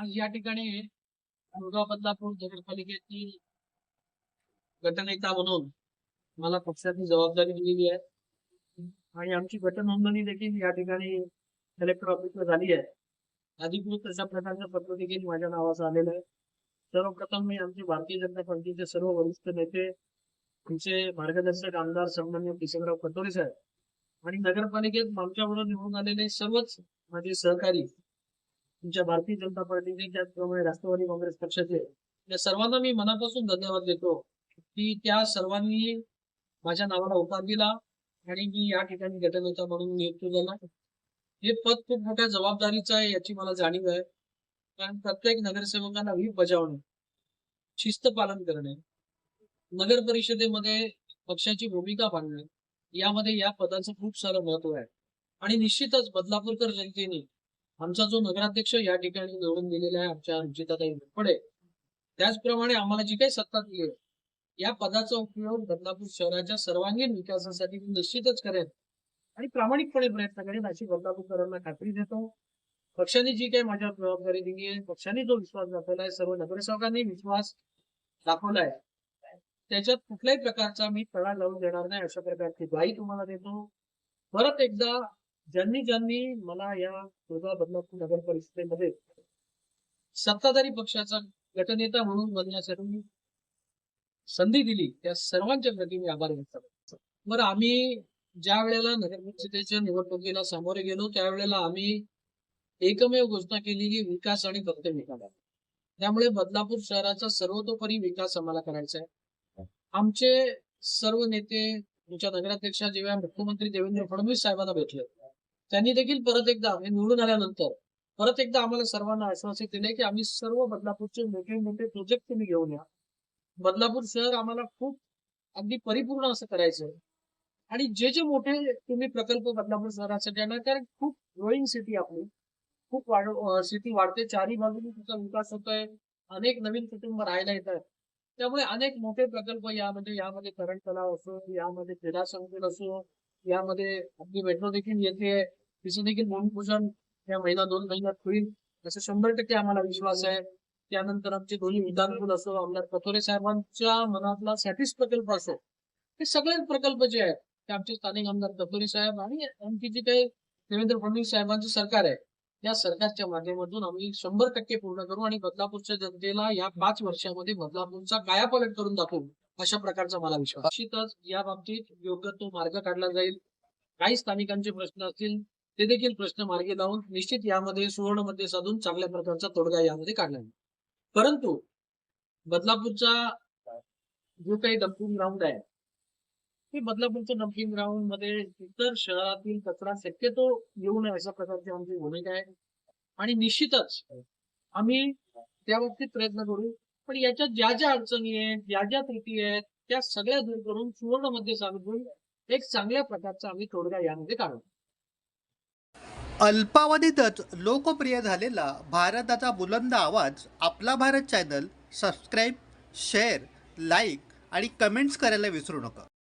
आज या ठिकाणी मुरगाव बदलापूर नगरपालिकेची गटनेता म्हणून मला पक्षाची जबाबदारी दिलेली आहे आणि आमची गटनोंदणी देखील या ठिकाणी कलेक्टर ऑफिसला झाली आहे. अधिकृत अशा प्रकारचं पत्र देखील माझ्या नावाचं आलेलं आहे. सर्वप्रथम मी आमचे भारतीय जनता पार्टीचे सर्व वरिष्ठ नेते, आमचे मार्गदर्शक आमदार सन्माननीय किशनराव कटोरे साहेब आणि नगरपालिकेत आमच्याबरोबर निवडून आलेले सर्वच माझे सहकारी, तुमच्या भारतीय जनता पार्टीचे त्याचप्रमाणे राष्ट्रवादी काँग्रेस पक्षाचे, या सर्वांना मी मनापासून धन्यवाद देतो की त्या सर्वांनी माझ्या नावाला होकार दिला आणि मी या ठिकाणी गटनेता म्हणून नियुक्त झाला. हे पद खूप मोठ्या जबाबदारीचं आहे याची मला जाणीव आहे. कारण प्रत्येक नगरसेवकांना व्हीप बजावणे, शिस्त पालन करणे, नगर परिषदेमध्ये पक्षाची भूमिका पाळणे, यामध्ये या पदाचं खूप सारं महत्व आहे. आणि निश्चितच बदलापूरकर जनतेने आमचा जो नगराध्यक्ष या ठिकाणी निवडून दिलेला आहे, आमच्या रुचिताताई घोरपडे, त्याचप्रमाणे आम्हाला जी काही सत्ता दिली आहे, या पदाचा उपयोग बदलापूर शहराच्या सर्वांगीण विकासासाठी मी निश्चितच करेन आणि प्रामाणिकपणे प्रयत्न करेन अशी बदलापूरकरांना खात्री देतो. पक्षाने जी काही माझ्यावर जबाबदारी दिली आहे, पक्षाने जो विश्वास दाखवलाय, सर्व नगरसेवकांनी विश्वास दाखवलाय, त्याच्यात कुठल्याही प्रकारचा मी तडा लावून देणार नाही अशा प्रकारची ग्वाही तुम्हाला देतो. परत एकदा ज्यांनी मला या मुरगाव बदलापूर नगर परिषदेमध्ये सत्ताधारी पक्षाचा गटनेता म्हणून बनण्यासाठी संधी दिली, त्या सर्वांच्या प्रती मी आभार व्यक्त करतो. बरं, आम्ही ज्या वेळेला नगर परिषदेच्या निवडणुकीला सामोरे गेलो त्यावेळेला आम्ही एकमेव घोषणा केली की विकास आणि फक्त विकास. त्यामुळे बदलापूर शहराचा सर्वतोपरी विकास आम्हाला करायचा आहे. आमचे सर्व नेते, तुमच्या नगराध्यक्षा जेव्हा मुख्यमंत्री देवेंद्र फडणवीस साहेबांना भेटले, त्यांनी देखील परत एकदा निवडून आल्यानंतर परत एकदा आम्हाला सर्वांना आश्वासित दिले की आम्ही सर्व बदलापूरचे मोठे मोठे प्रोजेक्ट तुम्ही घेऊन या. बदलापूर शहर आम्हाला खूप अगदी परिपूर्ण असं करायचं आणि जे मोठे तुम्ही प्रकल्प बदलापूर शहरासाठी आणणार, कारण खूप ग्रोईंग सिटी आपली, खूप सिटी वाढते, चारही बाजूने तिचा विकास होतोय, अनेक नवीन कुटुंब राहायला येतात. त्यामुळे अनेक मोठे प्रकल्प यामध्ये तरण तलाव असो, यामध्ये क्रीडा संकुल असो, यामध्ये आपली मेट्रो देखील येते, तिचं देखील भूमिपूजन या महिना 2 महिन्यात होईल असं 100% आम्हाला विश्वास आहे. त्यानंतर आमचे दोन्ही विधानकुल असो, आमदार कथोरे साहेबांच्या मनातला सॅटिस प्रकल्प असो, हे सगळे प्रकल्प जे आहेत ते आमचे स्थानिक आमदार कथोरे साहेब आणि आणखी जे काही देवेंद्र फडणवीस साहेबांचं सरकार आहे, या सरकारच्या माध्यमातून आम्ही 100% पूर्ण करू आणि बदलापूरच्या जनतेला या 5 वर्षामध्ये बदलापूरचा कायापालट करून दाखवू अशा प्रकारचा मला विश्वास. निश्चितच या बाबतीत योग्य तो मार्ग काढला जाईल. काही स्थानिकांचे प्रश्न असतील ते देखील प्रश्न मार्गी लावून निश्चित यामध्ये सुवर्ण मध्ये साधून चांगल्या प्रकारचा तोडगा यामध्ये काढला जाईल. परंतु बदलापूरचा जो काही डम्पिंग ग्राउंड आहे, ते बदलापूरच्या डम्पिंग ग्राउंड मध्ये इतर शहरातील कचरा शक्यतो येऊ नये अशा प्रकारची आमची भूमिका आहे आणि निश्चितच आम्ही त्या बाबतीत प्रयत्न करू. पण याच्यात ज्या ज्या अडचणी आहेत, ज्या ज्या त्रुटी आहेत, त्या सगळ्या दूर करून सुवर्ण मध्ये साधून एक चांगल्या प्रकारचा आम्ही तोडगा यामध्ये काढू. अल्पावधीतच लोकप्रिय झालेला भारताचा बुलंद आवाज आपला Bharat channel subscribe, share, like आणि कमेंट्स करायला विसरू नका.